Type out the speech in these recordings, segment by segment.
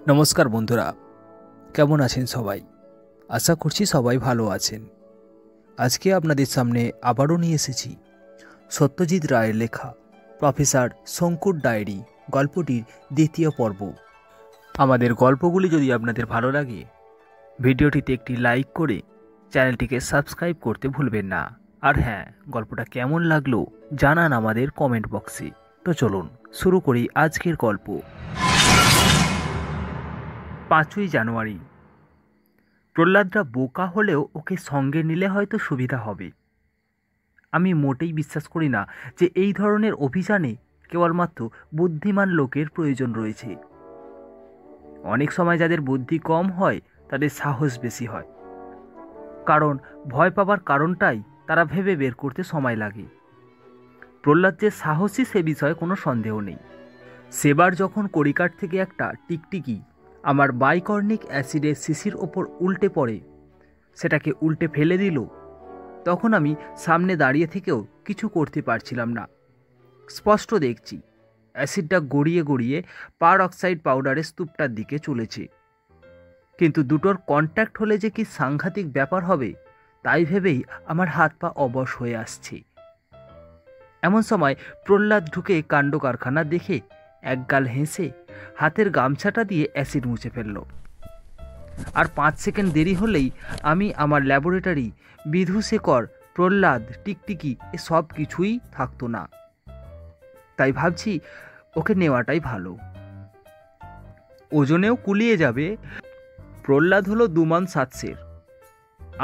নমস্কার বন্ধুরা, কেমন আছেন সবাই? আশা করছি সবাই ভালো আছেন। আজকে আপনাদের সামনে আবারও নিয়ে এসেছি সত্যজিৎ রায়ের লেখা প্রফেসর শঙ্কুর ডায়েরি গল্পটির দ্বিতীয় পর্ব। আমাদের গল্পগুলি যদি আপনাদের ভালো লাগে, ভিডিওটিতে একটি লাইক করে চ্যানেলটিকে সাবস্ক্রাইব করতে ভুলবেন না। আর হ্যাঁ, গল্পটা কেমন লাগলো জানান আমাদের কমেন্ট বক্সে। তো চলুন শুরু করি আজকের গল্প। 5ই জানুয়ারি। প্রহ্লাদরা বোকা হলেও ওকে সঙ্গে নিলে হয়তো সুবিধা হবে। আমি মোটেই বিশ্বাস করি না যে এই ধরনের অভিযানে কেবলমাত্র বুদ্ধিমান লোকের প্রয়োজন রয়েছে। অনেক সময় যাদের বুদ্ধি কম হয় তাদের সাহস বেশি হয়, কারণ ভয় পাবার কারণটাই তারা ভেবে বের করতে সময় লাগে। প্রহ্লাদ যে সাহসী সে বিষয়ে কোনো সন্দেহ নেই। সেবার যখন কড়িকাঠ থেকে একটা টিকটিকি আমার বাইকর্নিক অ্যাসিডের শিশির ওপর উল্টে পড়ে, সেটাকে উল্টে ফেলে দিল, তখন আমি সামনে দাঁড়িয়ে থেকেও কিছু করতে পারছিলাম না। স্পষ্ট দেখছি অ্যাসিডটা গড়িয়ে গড়িয়ে পার অক্সাইড পাউডারের স্তূপটার দিকে চলেছে। কিন্তু দুটোর কন্ট্যাক্ট হলে যে কি সাংঘাতিক ব্যাপার হবে তাই ভেবেই আমার হাত পা অবশ হয়ে আসছে। এমন সময় প্রহ্লাদ ঢুকে কাণ্ড কারখানা দেখে একগাল হেসে হাতের গামছাটা দিয়ে অ্যাসিড মুছে ফেলল। আর 5 সেকেন্ড দেরি হলেই আমি আমার ল্যাবরেটরি, বিধুশেখর, প্রহ্লাদ, টিকটিকি এ সব কিছুই থাকতো না। তাই ভাবছি ওকে নেওয়াটাই ভালো, ওজনেও কুলিয়ে যাবে। প্রহ্লাদ হলো 2 মণ 7 সের,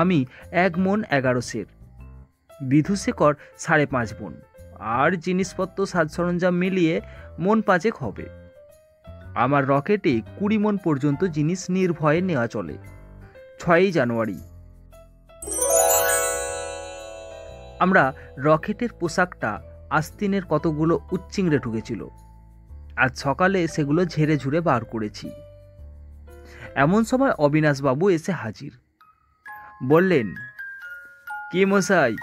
আমি 1 মণ 11 সের, বিধুশেখর 5.5 মণ, আর জিনিসপত্র সাজ সরঞ্জাম মিলিয়ে মণ 5 হবে। আমার রকেটে 20 মণ পর্যন্ত জিনিস নির্ভয়ে নেওয়া চলে। 6ই জানুয়ারি। আমরা রকেটের পোশাকটা আস্তিনের কতগুলো উচ্চিংড়ে ঢুকেছিল, আজ সকালে সেগুলো ঝেড়ে ঝুড়ে বার করেছি। এমন সময় অবিনাশবাবু এসে হাজির। বললেন, কি মশাই,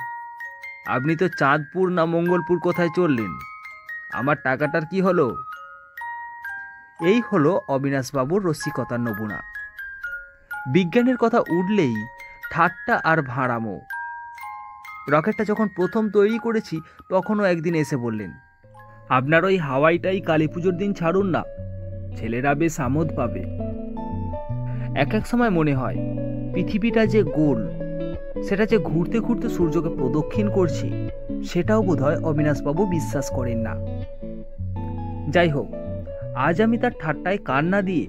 আপনি তো চাঁদপুর না মঙ্গলপুর কোথায় চললেন? আমার টাকাটার কি হলো? এই হলো অবিনাশবাবুর রসিকতার নমুনা। বিজ্ঞানের কথা উঠলেই ঠাট্টা আর ভাঁড়ামো। রকেটটা যখন প্রথম তৈরি করেছি তখনও একদিন এসে বললেন, আপনার ওই হাওয়াইটাই কালী পুজোর দিন ছাড়ুন না, ছেলেরা বেশ আমোদ পাবে। এক এক সময় মনে হয় পৃথিবীটা যে গোল, সেটা যে ঘুরতে ঘুরতে সূর্যকে প্রদক্ষিণ করছে, সেটাও বোধহয় অবিনাশবাবু বিশ্বাস করেন না। যাই হোক, আজ আমি তার ঠাট্টায় কান না দিয়ে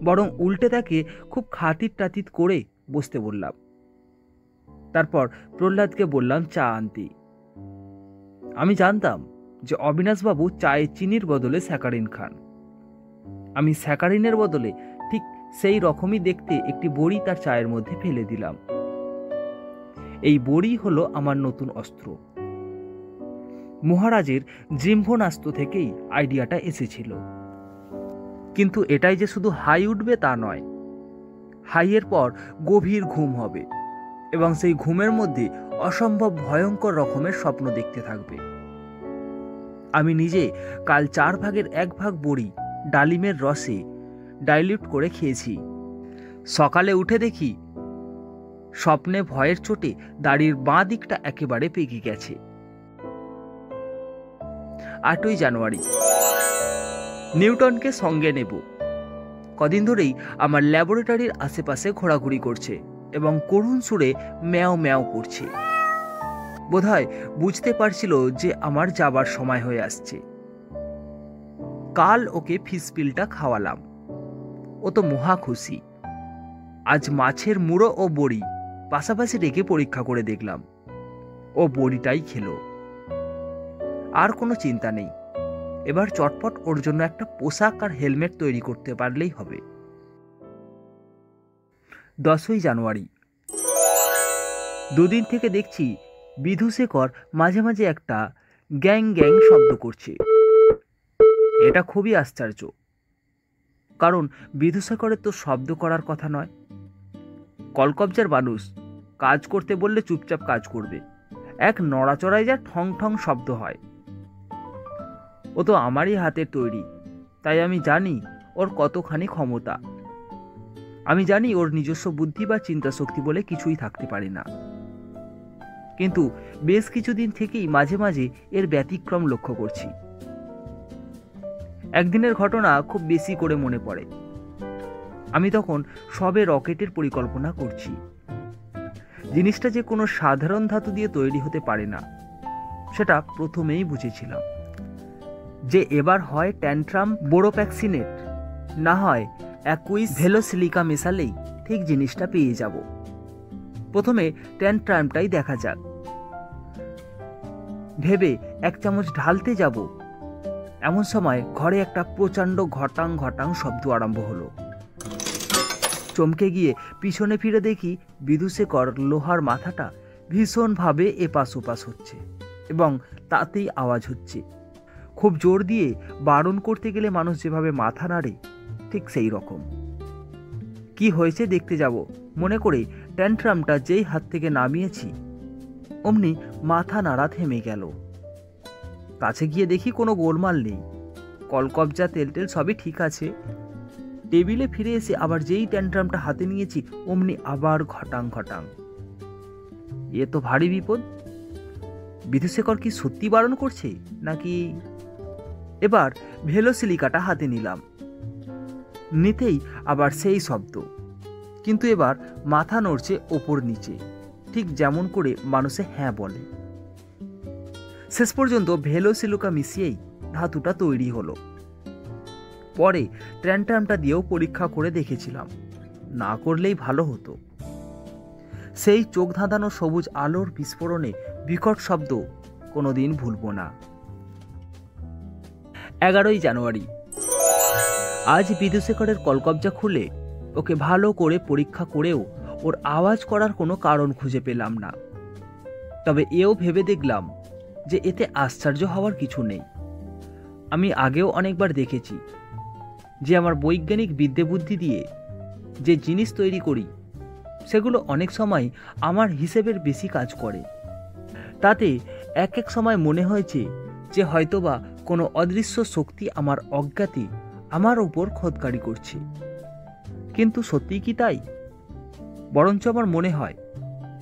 বরং উল্টে তাকে খুব খাতির টাতির করে বসতে বললাম। তারপর প্রহ্লাদকে বললাম চা আনতে। আমি জানতাম যে অবিনাশবাবু চায়ে চিনির বদলে স্যাকারিন খান। আমি স্যাকারিনের বদলে ঠিক সেই রকমই দেখতে একটি বড়ি তার চায়ের মধ্যে ফেলে দিলাম। এই বড়ি হলো আমার নতুন অস্ত্র। মহারাজের জিম্ভনাস্ত্র থেকেই আইডিয়াটা এসেছিল। কিন্তু এটাই যে শুধু হাই উঠবে তা নয়, হাইয়ের পর গভীর ঘুম হবে এবং সেই ঘুমের মধ্যে অসম্ভব ভয়ঙ্কর রকমের স্বপ্ন দেখতে থাকবে। আমি নিজে কাল 4 ভাগের 1 ভাগ বড়ি ডালিমের রসে ডাইলিউট করে খেয়েছি। সকালে উঠে দেখি স্বপ্নে ভয়ের চোটে দাড়ির বাঁ দিকটা একেবারে পেকে গেছে। 8ই জানুয়ারি। নিউটনকে সঙ্গে নেব। কদিন ধরেই আমার ল্যাবরেটরির আশেপাশে ঘোরাঘুরি করছে এবং করুণ সুরে ম্যাও ম্যাও করছে। বোধহয় বুঝতে পারছিল যে আমার যাবার সময় হয়ে আসছে। কাল ওকে ফিসপিলটা খাওয়ালাম, ও তো মহা খুশি। আজ মাছের মুড়ো ও বড়ি পাশাপাশি রেখে পরীক্ষা করে দেখলাম, ও বড়িটাই খেলো। আর কোনো চিন্তা নেই, এবার চটপট ওর জন্য একটা পোশাক আর হেলমেট তৈরি করতে পারলেই হবে। 10ই জানুয়ারি। দুদিন থেকে দেখছি বিধুশেখর মাঝে মাঝে একটা গ্যাং গ্যাং শব্দ করছে। এটা খুবই আশ্চর্য, কারণ বিধুশেখরের তো শব্দ করার কথা নয়। কলকবজার মানুষ, কাজ করতে বললে চুপচাপ কাজ করবে, এক নড়াচড়ায় যা ঠং ঠং শব্দ হয়। ও তো আমারই হাতের তৈরি, তাই আমি জানি ওর কতখানি ক্ষমতা। আমি জানি ওর নিজস্ব বুদ্ধি বা চিন্তা শক্তি বলে কিছুই থাকতে পারে না, কিন্তু বেশ কিছুদিন থেকেই মাঝে মাঝে এর ব্যতিক্রম লক্ষ্য করছি। একদিনের ঘটনা খুব বেশি করে মনে পড়ে। আমি তখন সবে রকেটের পরিকল্পনা করছি। জিনিসটা যে কোনো সাধারণ ধাতু দিয়ে তৈরি হতে পারে না, সেটা প্রথমেই বুঝেছিলাম। যে এবার হয় ট্যান্ট্রাম বোরোপ্যাক্সিনেট, না হয় অ্যাকুইস ভেলোসিলিকা মেশালেই ঠিক জিনিসটা পেয়ে যাব। প্রথমে ট্যান্ট্রামটাই দেখা যাক ভেবে 1 চামচ ঢালতে যাব, এমন সময় ঘরে একটা প্রচণ্ড ঘটাং ঘটাং শব্দ আরম্ভ হলো। চমকে গিয়ে পিছনে ফিরে দেখি বিদুশেখর লোহার মাথাটা ভীষণভাবে এপাশ ওপাশ হচ্ছে এবং তাতেই আওয়াজ হচ্ছে। খুব জোর দিয়ে বারণ করতে গেলে মানুষ যেভাবে মাথা নাড়ে, ঠিক সেই রকম। কি হয়েছে দেখতে যাব মনে করে ট্যান্ট্রামটা যেই হাত থেকে নামিয়েছি, অমনি মাথা নাড়া থেমে গেল। কাছে গিয়ে দেখি কোনো গোলমাল নেই, কলকবজা তেল টেল সবই ঠিক আছে। টেবিলে ফিরে এসে আবার যেই ট্যান্ট্রামটা হাতে নিয়েছি, অমনি আবার ঘটাং ঘটাং। এ তো ভারী বিপদ। বিদুশেখর কি সত্যি বারণ করছে নাকি? এবার ভেলোসিলিকাটা হাতে নিলাম, নিতেই আবার সেই শব্দ, কিন্তু এবার মাথা নড়ছে ওপর নিচে, ঠিক যেমন করে মানুষে হ্যাঁ বলে। শেষ পর্যন্ত ভেলোসিলিকা মিশিয়েই ধাতুটা তৈরি হলো। পরে ট্যান্ট্রামটা দিয়েও পরীক্ষা করে দেখেছিলাম, না করলেই ভালো হতো। সেই চোখ ধাঁধানো সবুজ আলোর বিস্ফোরণে বিকট শব্দ কোনোদিন ভুলবো না। 11ই জানুয়ারি। আজ বিদুশেখরের কলকবজা খুলে ওকে ভালো করে পরীক্ষা করেও ওর আওয়াজ করার কোনো কারণ খুঁজে পেলাম না। তবে এও ভেবে দেখলাম যে এতে আশ্চর্য হওয়ার কিছু নেই। আমি আগেও অনেকবার দেখেছি যে আমার বৈজ্ঞানিক বিদ্যে বুদ্ধি দিয়ে যে জিনিস তৈরি করি, সেগুলো অনেক সময় আমার হিসেবের বেশি কাজ করে। তাতে এক এক সময় মনে হয়েছে যে হয়তোবা কোনো অদৃশ্য শক্তি আমার অজ্ঞাতে আমার উপর খোদকারি করছে। কিন্তু সত্যিই কি তাই? বরঞ্চ আমার মনে হয়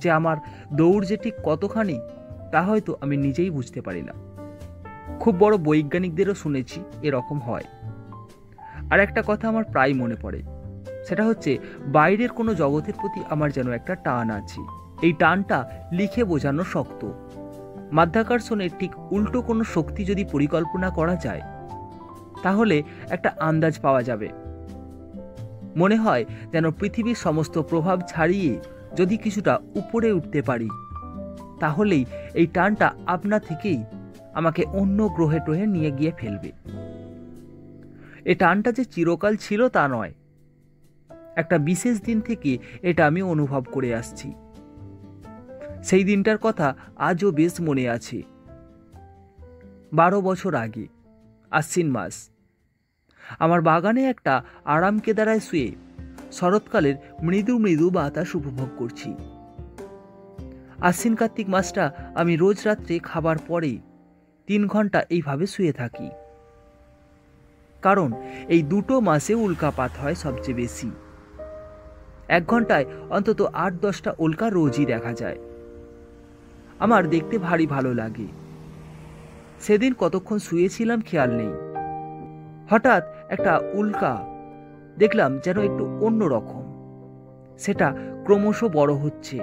যে আমার দৌড় যে ঠিক কতখানি তা হয়তো আমি নিজেই বুঝতে পারি না। খুব বড় বৈজ্ঞানিকদেরও শুনেছি এরকম হয়। আর একটা কথা আমার প্রায় মনে পড়ে, সেটা হচ্ছে বাইরের কোনো জগতের প্রতি আমার যেন একটা টান আছে। এই টানটা লিখে বোঝানো শক্ত। মাধ্যাকর্ষণের ঠিক উল্টো কোনো শক্তি যদি পরিকল্পনা করা যায়, তাহলে একটা আন্দাজ পাওয়া যাবে। মনে হয় যেন পৃথিবীর সমস্ত প্রভাব ছাড়িয়ে যদি কিছুটা উপরে উঠতে পারি, তাহলেই এই টানটা আপনা থেকেই আমাকে অন্য গ্রহে ট্রহে নিয়ে গিয়ে ফেলবে। এই টানটা যে চিরকাল ছিল তা নয়, একটা বিশেষ দিন থেকে এটা আমি অনুভব করে আসছি। সেই দিনটার কথা আজও বেশ মনে আছে। 12 বছর আগে আশ্বিন মাস, আমার বাগানে একটা আরাম কেদারায় শুয়ে শরৎকালের মৃদু মৃদু বাতাস উপভোগ করছি। আশ্বিন কার্তিক মাসটা আমি রোজ রাত্রে খাবার পরে 3 ঘন্টা এইভাবে শুয়ে থাকি, কারণ এই দুটো মাসে উল্কাপাত হয় সবচেয়ে বেশি। 1 ঘন্টায় অন্তত 8-10টা উল্কা রোজই দেখা যায়। আমার দেখতে ভারী ভালো লাগে। সেদিন কতক্ষণ শুয়েছিলাম খেয়াল নেই। হঠাৎ একটা উল্কা দেখলাম যেন একটু অন্য রকম। সেটা ক্রমশ বড় হচ্ছে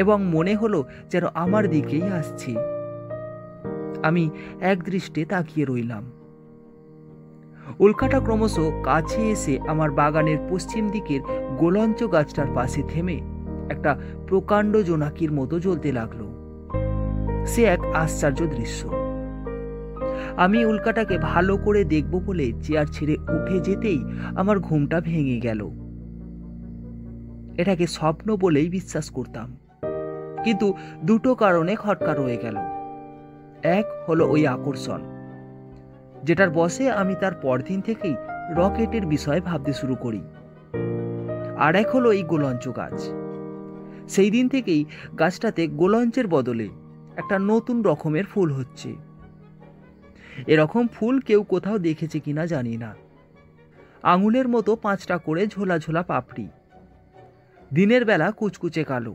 এবং মনে হলো যেন আমার দিকেই আসছে। আমি একদৃষ্টে তাকিয়ে রইলাম। উল্কাটা ক্রমশ কাছে এসে আমার বাগানের পশ্চিম দিকের গোলঞ্চ গাছটার পাশে থেমে একটা প্রকাণ্ড জোনাকির মতো জ্বলতে লাগলো। সে এক আশ্চর্য দৃশ্য। আমি উল্কাটাকে ভালো করে দেখব বলে চেয়ার ছেড়ে উঠে যেতেই আমার ঘুমটা ভেঙে গেল। এটাকে স্বপ্ন বলেই বিশ্বাস করতাম, কিন্তু দুটো কারণে খটকা রয়ে গেল। এক হলো ওই আকর্ষণ, যেটার বশে আমি তার পরদিন থেকেই রকেটের বিষয়ে ভাবতে শুরু করি। আর এক হলো এই গোলঞ্চ গাছ। সেই দিন থেকেই গাছটাতে গোলঞ্চের বদলে একটা নতুন রকমের ফুল হচ্ছে। এরকম ফুল কেউ কোথাও দেখেছে কিনা জানি না, আঙুলের মতো 5টা করে ঝোলা ঝোলা পাপড়ি। দিনের বেলা কুচকুচে কালো,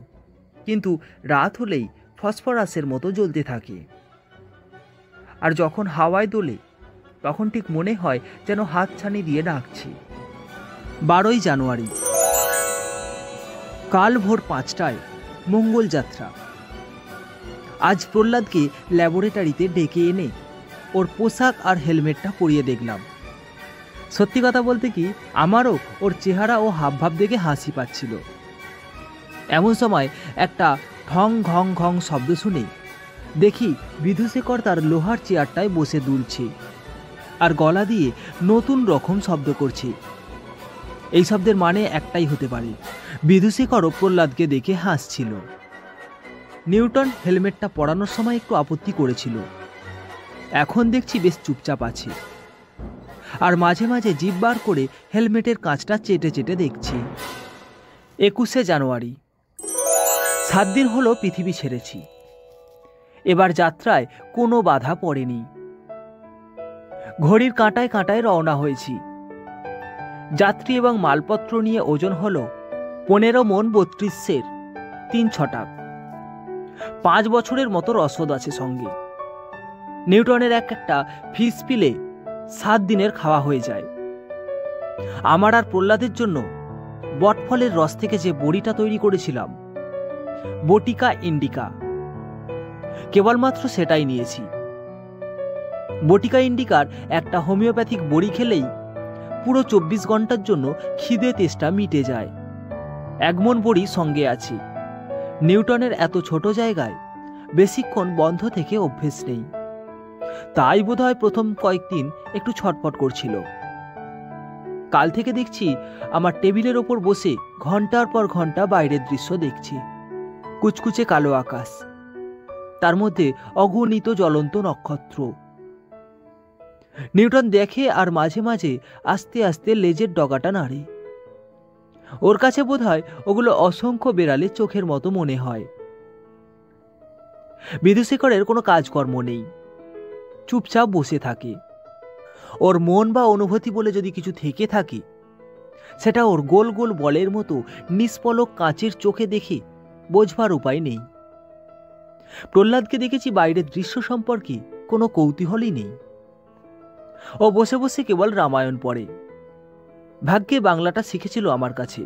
কিন্তু রাত হলেই ফসফরাসের মতো জ্বলতে থাকে। আর যখন হাওয়ায় দোলে তখন ঠিক মনে হয় যেন হাতছানি দিয়ে ডাকছে। 12ই জানুয়ারি, কাল ভোর 5টায় মঙ্গল যাত্রা। আজ প্রহ্লাদকে ল্যাবরেটরিতে ডেকে এনে ওর পোশাক আর হেলমেটটা পরিয়ে দেখলাম। সত্যি কথা বলতে কি, আমারও ওর চেহারা ও হাবভাব দেখে হাসি পাচ্ছিল। এমন সময় একটা ঠং ঘং ঘং শব্দ শুনে দেখি বিধুশেখর তার লোহার চেয়ারটায় বসে দুলছে আর গলা দিয়ে নতুন রকম শব্দ করছে। এই শব্দের মানে একটাই হতে পারে, বিধুশেখরও প্রহ্লাদকে দেখে হাসছিল। নিউটন হেলমেটটা পরানোর সময় একটু আপত্তি করেছিল, এখন দেখছি বেশ চুপচাপ আছে। আর মাঝে মাঝে জিভ বার করে হেলমেটের কাঁচটা চেটে চেটে দেখছি। 21শে জানুয়ারি, 7 দিন হলো পৃথিবী ছেড়েছি। এবার যাত্রায় কোনো বাধা পড়েনি। ঘড়ির কাঁটায় কাঁটায় রওনা হয়েছি। যাত্রী এবং মালপত্র নিয়ে ওজন হলো 15 মণ 32 3 ছটাক। 5 বছরের মতো রসদ আছে সঙ্গে। নিউটনের একটা ফিস পিলে 7 দিনের খাওয়া হয়ে যায়। আমার আর প্রহ্লাদের জন্য বটফলের রস থেকে যে বড়িটা তৈরি করেছিলাম, বটিকা ইন্ডিকা, কেবলমাত্র সেটাই নিয়েছি। বটিকা ইন্ডিকার একটা হোমিওপ্যাথিক বড়ি খেলেই পুরো 24 ঘন্টার জন্য খিদে তেষ্টা মিটে যায়। 1 মণ বড়ি সঙ্গে আছে। নিউটনের এত ছোট জায়গায় বেশিক্ষণ বন্ধ থেকে অভ্যেস নেই, তাই বোধহয় প্রথম কয়েকদিন একটু ছটফট করছিল। কাল থেকে দেখছি আমার টেবিলের ওপর বসে ঘন্টার পর ঘন্টা বাইরের দৃশ্য দেখছি। কুচকুচে কালো আকাশ, তার মধ্যে অগণিত জ্বলন্ত নক্ষত্র। নিউটন দেখে আর মাঝে মাঝে আস্তে আস্তে লেজের ডগাটা নাড়ে। ওর কাছে বোধহয় ওগুলো অসংখ্য বেড়ালের চোখের মতো মনে হয়। বিধুশেখরের কোনো কাজকর্ম নেই, চুপচাপ বসে থাকে। ওর মন বা অনুভূতি বলে যদি কিছু থেকে থাকে, সেটা ওর গোল গোল বলের মতো নিষ্পলক কাঁচের চোখে দেখে বোঝবার উপায় নেই। প্রহ্লাদকে দেখেছি বাইরের দৃশ্য সম্পর্কে কোনো কৌতূহলই নেই। ও বসে বসে কেবল রামায়ণ পড়ে। ভাগ্যে বাংলাটা শিখেছিল আমার কাছে।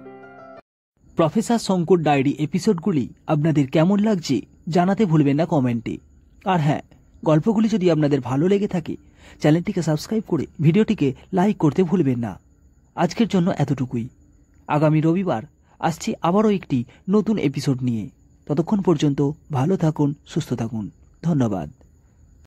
প্রফেসর শঙ্কর ডায়েরি এপিসোডগুলি আপনাদের কেমন লাগছে জানাতে ভুলবেন না কমেন্টে। আর হ্যাঁ, গল্পগুলি যদি আপনাদের ভালো লেগে থাকে চ্যানেলটিকে সাবস্ক্রাইব করে ভিডিওটিকে লাইক করতে ভুলবেন না। আজকের জন্য এতটুকুই। আগামী রবিবার আসছি আবারও একটি নতুন এপিসোড নিয়ে। ততক্ষণ পর্যন্ত ভালো থাকুন, সুস্থ থাকুন। ধন্যবাদ।